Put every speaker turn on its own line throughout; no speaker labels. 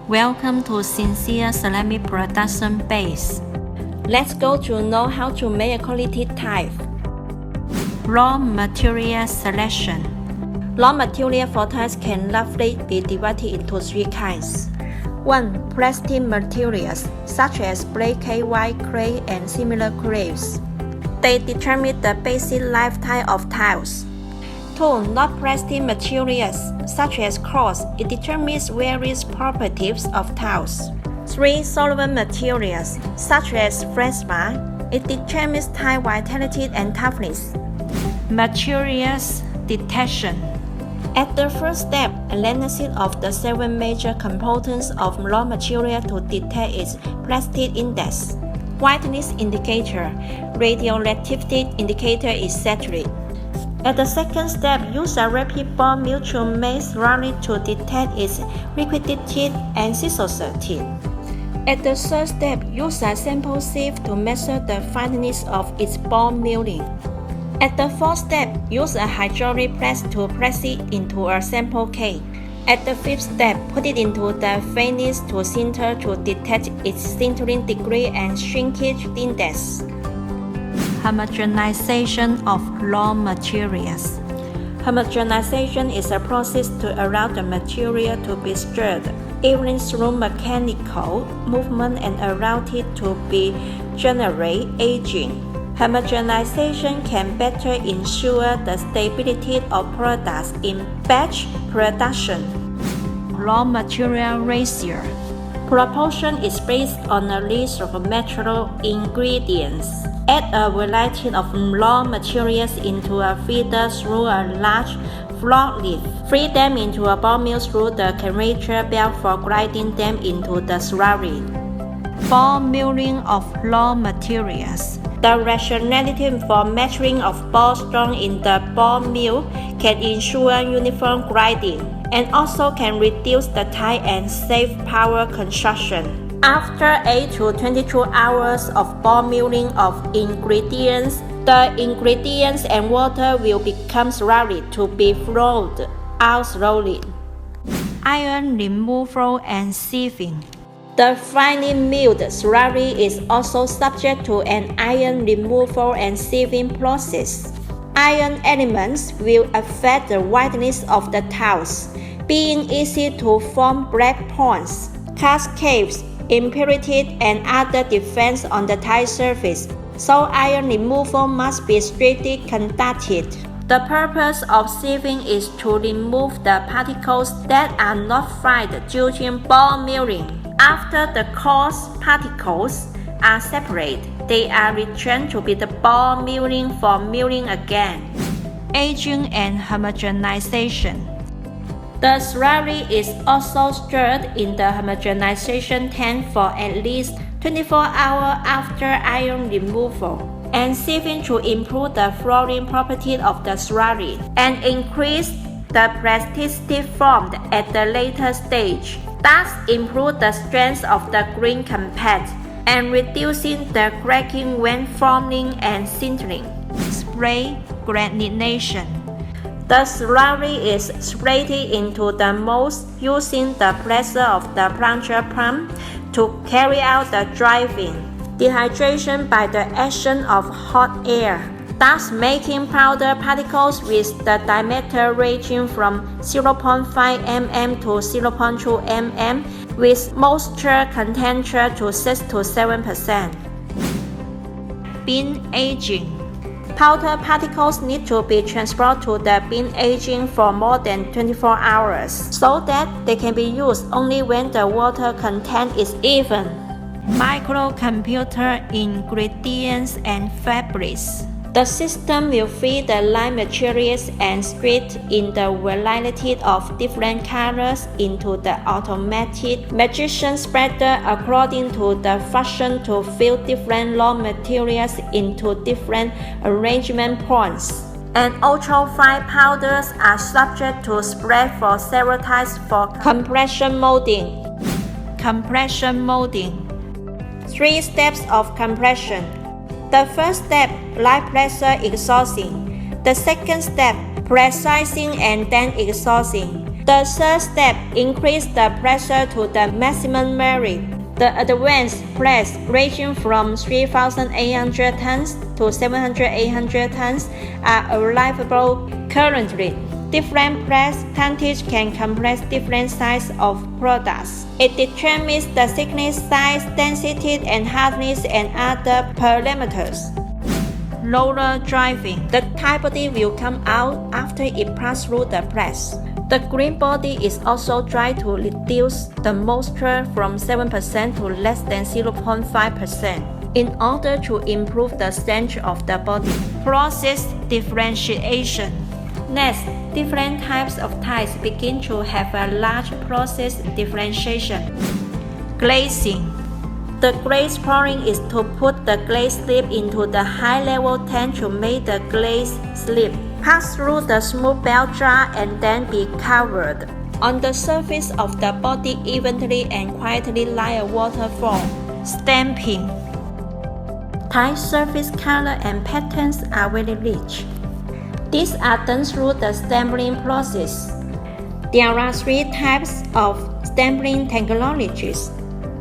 Welcome to Sincere Ceramic Production Base. Let's go to know how to make a quality tile. Raw material selection. Raw material for tiles can roughly be divided into three kinds. 1. Plastic materials such as black, white clay, and similar clays. They determine the basic lifetime of tiles. 2. Non-plastic materials such as cloth. It determines various properties of tiles. 3. Solvent materials such as plasma. It determines tile vitality and toughness. Materials detection. At the first step, analysis of the 7 major components of raw material to detect its plastic index, whiteness indicator, radioactivity indicator, etc. At the second step, use a rapid ball mill to make slurry to detect its liquidity and viscosity. At the third step, use a sample sieve to measure the fineness of its ball milling. At the fourth step, use a hydraulic press to press it into a sample cake. At the fifth step, put it into the furnace to sinter to detect its sintering degree and shrinkage index. Homogenization of raw materials. Homogenization is a process to allow the material to be stirred evenly through mechanical movement and allow it to be generate aging. Homogenization can better ensure the stability of products in batch production. Raw material ratio. Proportion is based on a list of natural ingredients. Add a variety of raw materials into a feeder through a large forklift. Feed them into a ball mill through the conveyor belt for grinding them into the slurry. Ball milling of raw materials. The rationality for measuring of ball strength in the ball mill can ensure uniform grinding and also can reduce the time and save power consumption. After 8 to 22 hours of ball milling of ingredients, the ingredients and water will become slurry to be flowed out slowly. Iron removal and sieving. The finely milled slurry is also subject to an iron removal and sieving process. Iron elements will affect the whiteness of the tiles, being easy to form black points, cascades, impurities, and other defects on the tile surface, so iron removal must be strictly conducted. The purpose of sieving is to remove the particles that are not fried during ball milling. After the coarse particles are separated, they are returned to be the ball milling for milling again. Aging and homogenization. The slurry is also stirred in the homogenization tank for at least 24 hours after iron removal and sieving to improve the flowing property of the slurry and increase the plasticity formed at the later stage, thus improve the strength of the grain compact and reducing the cracking when forming and sintering. Spray granulation. The slurry is sprayed into the molds using the pressure of the plunger pump to carry out the driving, dehydration by the action of hot air, thus making powder particles with the diameter ranging from 0.5 mm to 0.2 mm with moisture content to 6 to 7%. Bin aging. Powder particles need to be transported to the bin aging for more than 24 hours so that they can be used only when the water content is even. Microcomputer ingredients and fabrics. The system will feed the line materials and split in the variety of different colors into the automatic magician spreader according to the function to fill different raw materials into different arrangement points. And ultrafine powders are subject to spread for several types for compression molding. Compression molding. 3 steps of compression. The first step, light pressure exhausting. The second step, pressizing and then exhausting. The third step, increase the pressure to the maximum merit. The advanced press ranging from 3,800 tons to 700-800 tons are available currently. Different press tonnage can compress different sizes of products. It determines the thickness, size, density, and hardness and other parameters. Roller driving. The tie body will come out after it passes through the press. The green body is also dried to reduce the moisture from 7% to less than 0.5% in order to improve the strength of the body. Process differentiation. Next, different types of ties begin to have a large process differentiation. Glazing. The glaze pouring is to put the glaze slip into the high-level tank to make the glaze slip pass through the smooth belt jar and then be covered on the surface of the body evenly and quietly like a waterfall. Stamping. Tie surface color and patterns are very rich. These are done through the stamping process. There are three types of stamping technologies: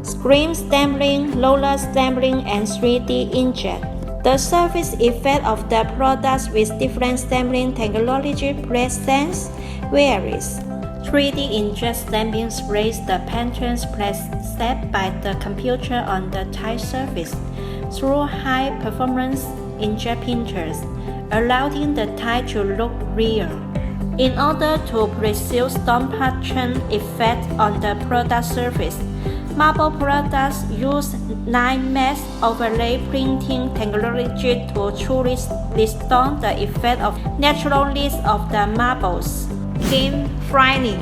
screen stamping, roller stamping, and 3D inkjet. The surface effect of the products with different stamping technology presents varies. 3D inkjet stamping sprays the patterns set by the computer on the tie surface through high-performance inkjet printers, allowing the tie to look real. In order to produce stone pattern effect on the product surface, marble products use line mask overlay printing technology to truly restore the effect of naturalness of the marbles. Kiln firing.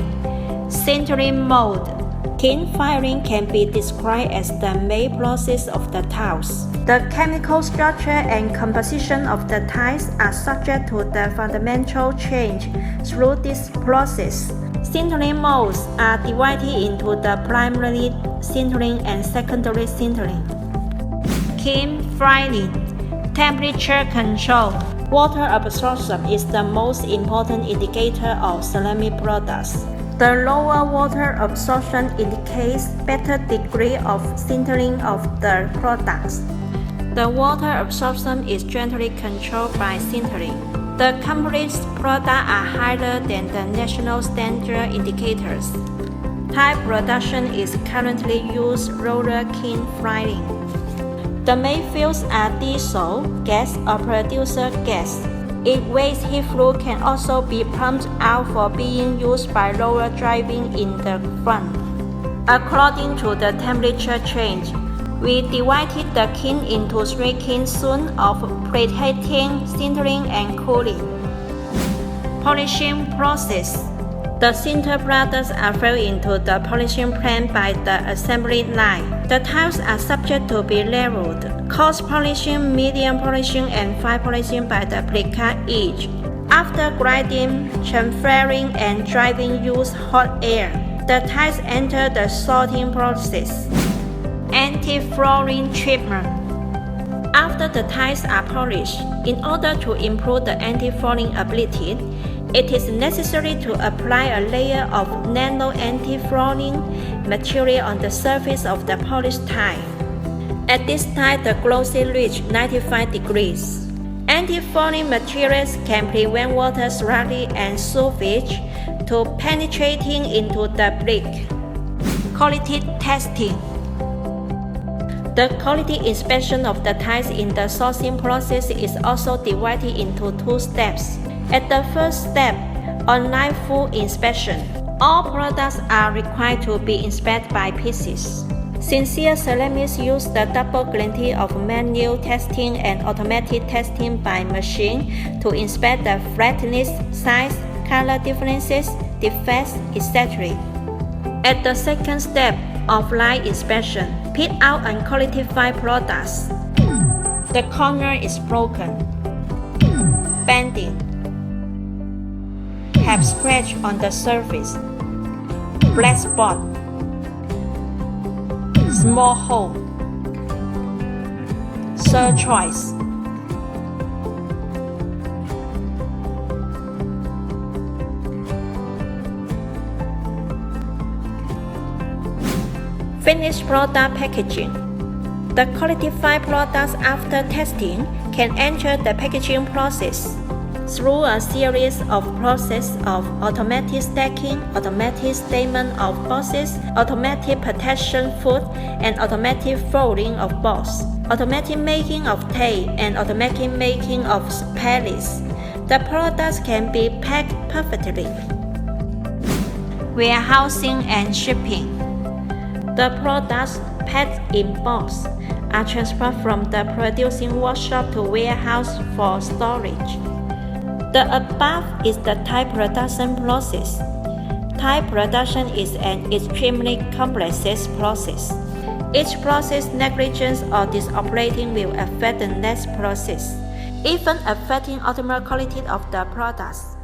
Sintering mold. Kiln firing can be described as the main process of the tiles. The chemical structure and composition of the tiles are subject to the fundamental change through this process. Sintering molds are divided into the primary sintering and secondary sintering. Kiln firing. Temperature control. Water absorption is the most important indicator of ceramic products. The lower water absorption indicates better degree of sintering of the products. The water absorption is generally controlled by sintering. The company's products are higher than the national standard indicators. Tile production is currently used roller kiln firing. The main fuels are diesel, gas, or producer gas. If waste heat flow can also be pumped out for being used by roller driving in the front. According to the temperature change, we divided the kiln into three kiln zones of preheating, sintering, and cooling. Polishing process. The sinter products are fed into the polishing plant by the assembly line. The tiles are subject to be leveled. Coarse polishing, medium polishing, and fine polishing by the precast each. After grinding, chamfering, and drying use hot air. The tiles enter the sorting process. Anti-fouling treatment. After the tiles are polished, in order to improve the anti-fouling ability, it is necessary to apply a layer of nano anti-fouling material on the surface of the polished tile. At this time, the glossy reaches 95 degrees. Anti-fouling materials can prevent water slurry and sewage to penetrating into the brick. Quality testing. The quality inspection of the tiles in the sourcing process is also divided into two steps. At the first step, online full inspection, all products are required to be inspected by pieces. Sincere ceramics use the double guarantee of manual testing and automatic testing by machine to inspect the flatness, size, color differences, defects, etc. At the second step, offline inspection, pick out unqualified products. The corner is broken, bending, have scratch on the surface, black spot, small hole. Third choice. Finished product packaging. The qualified products after testing can enter the packaging process through a series of processes of automatic stacking, automatic statement of boxes, automatic protection foot, and automatic folding of box, automatic making of tape, and automatic making of pallets. The products can be packed perfectly. Warehousing and shipping. The products packed in box are transferred from the producing workshop to warehouse for storage. The above is the type production process. Type production is an extremely complex process. Each process negligence or disoperating will affect the next process, even affecting ultimate quality of the products.